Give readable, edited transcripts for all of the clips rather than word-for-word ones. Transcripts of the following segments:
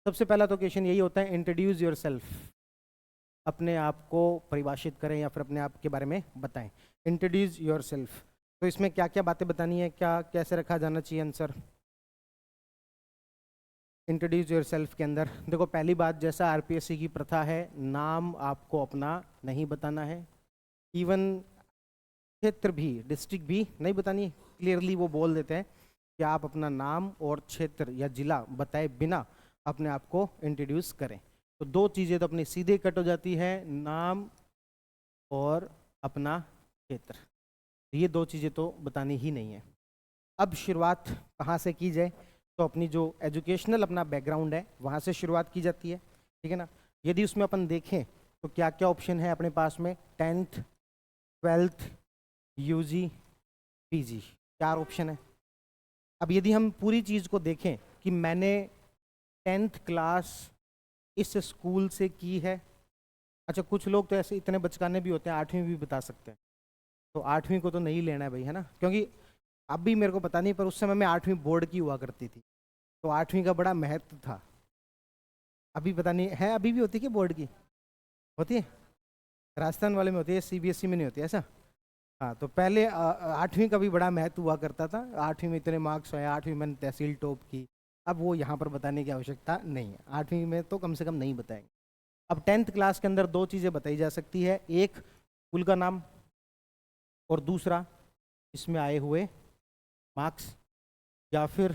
सबसे पहला तो क्वेश्चन यही होता है, इंट्रोड्यूस योर सेल्फ। अपने आप को परिभाषित करें या फिर अपने आप के बारे में बताएं। इंट्रोड्यूस योर सेल्फ, तो इसमें क्या क्या बातें बतानी है, क्या कैसे रखा जाना चाहिए आंसर इंट्रोड्यूस योर सेल्फ के अंदर? देखो, पहली बात, जैसा आरपीएससी की प्रथा है, नाम आपको अपना नहीं बताना है। इवन क्षेत्र भी, डिस्ट्रिक्ट भी नहीं बतानी है। क्लियरली वो बोल देते हैं कि आप अपना नाम और क्षेत्र या जिला बताए बिना अपने आप को इंट्रोड्यूस करें। तो दो चीज़ें तो अपनी सीधे कट हो जाती है, नाम और अपना क्षेत्र। ये दो चीज़ें तो बतानी ही नहीं है। अब शुरुआत कहाँ से की जाए? तो अपनी जो एजुकेशनल अपना बैकग्राउंड है वहाँ से शुरुआत की जाती है, ठीक है ना। यदि उसमें अपन देखें तो क्या क्या ऑप्शन है अपने पास में, 10th 12th UG PG, 4 option है। अब यदि हम पूरी चीज़ को देखें कि मैंने 10th क्लास इस स्कूल से की है। अच्छा, कुछ लोग तो ऐसे इतने बचकाने भी होते हैं, 8वीं भी बता सकते हैं। तो 8वीं को तो नहीं लेना है भाई, है ना, क्योंकि अब भी मेरे को पता नहीं, पर उस समय में 8वीं बोर्ड की हुआ करती थी, तो 8वीं का बड़ा महत्व था। अभी पता नहीं है, अभी भी होती है कि बोर्ड की होती है? राजस्थान वाले में होती है, सीबीएसई में नहीं होती, ऐसा? हाँ, तो पहले 8वीं का भी बड़ा महत्व हुआ करता था। 8वीं में इतने मार्क्स आए, 8वीं मैंने तहसील टॉप की। अब वो यहाँ पर बताने की आवश्यकता नहीं है, 8वीं में तो कम से कम नहीं बताएंगे। अब 10th क्लास के अंदर दो चीज़ें बताई जा सकती है, एक स्कूल का नाम और दूसरा इसमें आए हुए मार्क्स, या फिर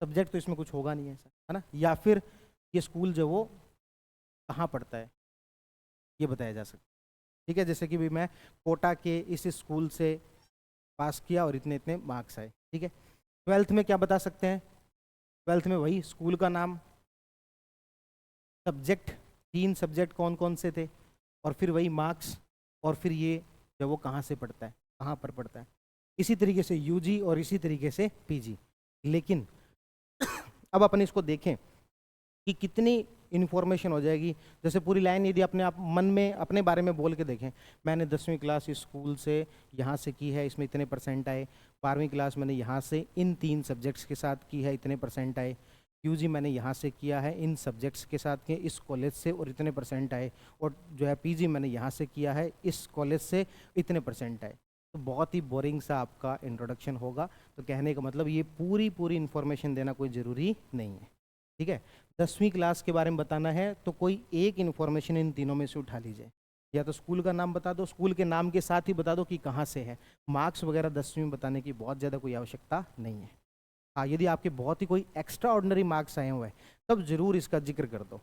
सब्जेक्ट तो इसमें कुछ होगा नहीं ऐसा, है ना, या फिर ये स्कूल जो वो कहाँ पढ़ता है ये बताया जा सकता है। ठीक है, जैसे कि भी मैं कोटा के इस स्कूल से पास किया और इतने इतने मार्क्स आए, ठीक है। 12th में क्या बता सकते हैं? 12th में वही स्कूल का नाम, सब्जेक्ट, 3 सब्जेक्ट कौन कौन से थे, और फिर वही मार्क्स, और फिर ये जब वो कहाँ से पढ़ता है, कहाँ पर पढ़ता है। इसी तरीके से यूजी और इसी तरीके से पीजी। लेकिन अब अपन इसको देखें कि कितनी इन्फॉर्मेशन हो जाएगी। जैसे पूरी लाइन यदि अपने आप मन में अपने बारे में बोल के देखें, मैंने 10वीं क्लास इस स्कूल से यहाँ से की है, इसमें इतने परसेंट आए। 12वीं क्लास मैंने यहाँ से इन 3 सब्जेक्ट्स के साथ की है, इतने परसेंट आए। यूजी मैंने यहाँ से किया है, इन सब्जेक्ट्स के साथ किए, इस कॉलेज से, और इतने परसेंट आए। और जो है पीजी मैंने यहाँ से किया है, इस कॉलेज से, इतने परसेंट आए। तो बहुत ही बोरिंग सा आपका इंट्रोडक्शन होगा। तो कहने का मतलब ये पूरी पूरी इन्फॉर्मेशन देना कोई ज़रूरी नहीं है, ठीक है। 10वीं क्लास के बारे में बताना है तो कोई एक इन्फॉर्मेशन इन तीनों में से उठा लीजिए। या तो स्कूल का नाम बता दो, स्कूल के नाम के साथ ही बता दो कि कहाँ से है। मार्क्स वगैरह 10वीं में बताने की बहुत ज़्यादा कोई आवश्यकता नहीं है। हाँ, यदि आपके बहुत ही कोई एक्स्ट्रा ऑर्डिनरी मार्क्स आए हुए हैं तब जरूर इसका जिक्र कर दो,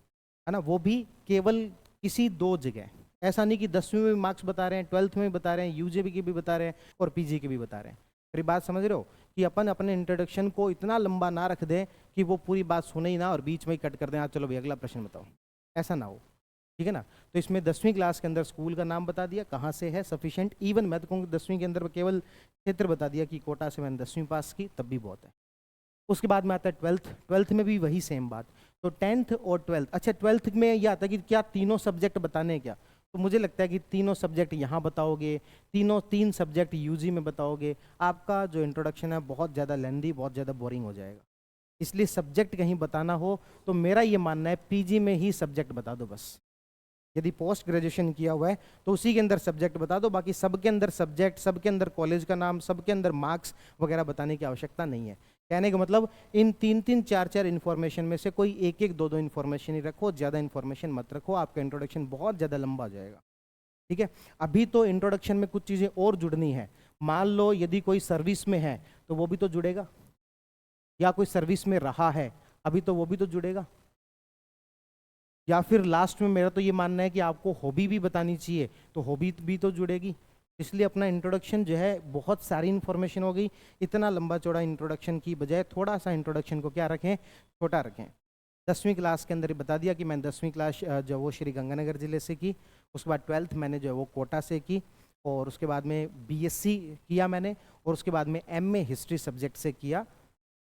है ना, वो भी केवल किसी 2 जगह। ऐसा नहीं कि 10वीं में मार्क्स बता रहे हैं, 12th में बता रहे हैं, यूजे के भी बता रहे हैं और पीजी के भी बता रहे हैं। मेरी बात समझ रहे हो कि अपन अपने इंट्रोडक्शन को इतना लंबा ना रख दें कि वो पूरी बात सुने ही ना और बीच में ही कट कर दें, चलो भाई अगला प्रश्न बताओ, ऐसा ना हो, ठीक है ना। तो इसमें 10वीं क्लास के अंदर स्कूल का नाम बता दिया, कहाँ से है, सफिशिएंट। इवन मैं तो कहूँगा 10वीं के अंदर केवल क्षेत्र बता दिया कि कोटा से मैंने 10वीं पास की, तब भी बहुत है। उसके बाद में आता है 12th में भी वही सेम बात। तो 10th और 12th, अच्छा 12th में यह आता है कि क्या तीनों सब्जेक्ट बताने हैं क्या? तो मुझे लगता है कि तीनों सब्जेक्ट यहाँ बताओगे, 3 सब्जेक्ट यूजी में बताओगे, आपका जो इंट्रोडक्शन है बहुत ज़्यादा लेंदी, बहुत ज़्यादा बोरिंग हो जाएगा। इसलिए सब्जेक्ट कहीं बताना हो तो मेरा ये मानना है पीजी में ही सब्जेक्ट बता दो बस। यदि पोस्ट ग्रेजुएशन किया हुआ है तो उसी के अंदर सब्जेक्ट बता दो, बाकी सबके अंदर सब्जेक्ट, सबके अंदर कॉलेज का नाम, सबके अंदर मार्क्स वगैरह बताने की आवश्यकता नहीं है। कहने का मतलब इन 3 4 इन्फॉर्मेशन में से कोई 1 2 इन्फॉर्मेशन ही रखो, ज़्यादा इन्फॉर्मेशन मत रखो, आपका इंट्रोडक्शन बहुत ज़्यादा लंबा हो जाएगा, ठीक है। अभी तो इंट्रोडक्शन में कुछ चीज़ें और जुड़नी है। मान लो यदि कोई सर्विस में है तो वो भी तो जुड़ेगा, या कोई सर्विस में रहा है अभी तो वो भी तो जुड़ेगा, या फिर लास्ट में मेरा तो ये मानना है कि आपको हॉबी भी बतानी चाहिए, तो हॉबी भी तो जुड़ेगी। इसलिए अपना इंट्रोडक्शन जो है, बहुत सारी इन्फॉर्मेशन हो गई, इतना लंबा चौड़ा इंट्रोडक्शन की बजाय थोड़ा सा इंट्रोडक्शन को क्या रखें, छोटा रखें। 10वीं क्लास के अंदर ही बता दिया कि मैंने 10वीं क्लास जो वो श्री गंगानगर ज़िले से की। उसके बाद 12th मैंने जो है वो कोटा से की, और उसके बाद में बीएससी किया मैंने, और उसके बाद में एमए हिस्ट्री सब्जेक्ट से किया,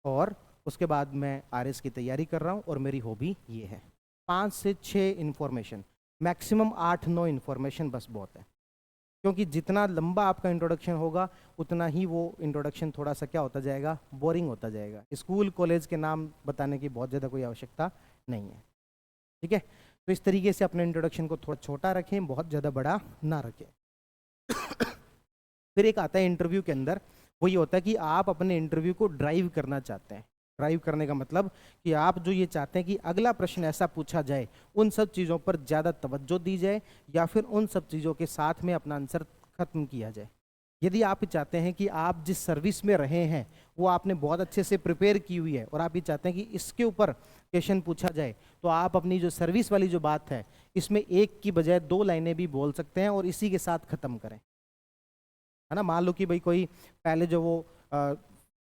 और उसके बाद मैं आरएस की तैयारी कर रहा हूँ, और मेरी हॉबी ये है। 5 से 6 इन्फॉर्मेशन, मैक्सिमम 8 9 इन्फॉर्मेशन बस बहुत है। क्योंकि जितना लंबा आपका इंट्रोडक्शन होगा उतना ही वो इंट्रोडक्शन थोड़ा सा क्या होता जाएगा, बोरिंग होता जाएगा। स्कूल कॉलेज के नाम बताने की बहुत ज़्यादा कोई आवश्यकता नहीं है। ठीक है। तो इस तरीके से अपने इंट्रोडक्शन को थोड़ा छोटा रखें, बहुत ज़्यादा बड़ा ना रखें। फिर एक आता है इंटरव्यू के अंदर, वो ये होता है कि आप अपने इंटरव्यू को ड्राइव करना चाहते हैं। ड्राइव करने का मतलब कि आप जो ये चाहते हैं कि अगला प्रश्न ऐसा पूछा जाए, उन सब चीज़ों पर ज़्यादा तवज्जो दी जाए, या फिर उन सब चीज़ों के साथ में अपना आंसर खत्म किया जाए। यदि आप चाहते हैं कि आप जिस सर्विस में रहे हैं वो आपने बहुत अच्छे से प्रिपेयर की हुई है, और आप ये चाहते हैं कि इसके ऊपर क्वेश्चन पूछा जाए, तो आप अपनी जो सर्विस वाली जो बात है इसमें एक की बजाय 2 लाइनें भी बोल सकते हैं और इसी के साथ ख़त्म करें, है ना। मान लो कि भाई कोई पहले जो वो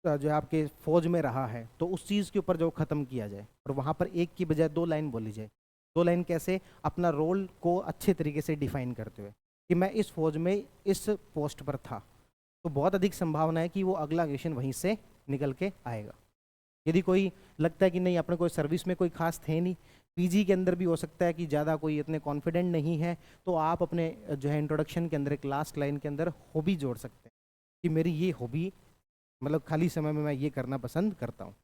जो आपके फौज में रहा है, तो उस चीज़ के ऊपर जो ख़त्म किया जाए और वहाँ पर एक की बजाय 2 लाइन बोली जाए। 2 लाइन कैसे? अपना रोल को अच्छे तरीके से डिफाइन करते हुए कि मैं इस फौज में इस पोस्ट पर था, तो बहुत अधिक संभावना है कि वो अगला क्वेश्चन वहीं से निकल के आएगा। यदि कोई लगता है कि नहीं अपने कोई सर्विस में कोई खास थे नहीं, पीजी के अंदर भी हो सकता है कि ज़्यादा कोई इतने कॉन्फिडेंट नहीं है, तो आप अपने जो है इंट्रोडक्शन के अंदर एक लास्ट लाइन के अंदर हॉबी जोड़ सकते हैं कि मेरी ये हॉबी, मतलब खाली समय में मैं ये करना पसंद करता हूँ।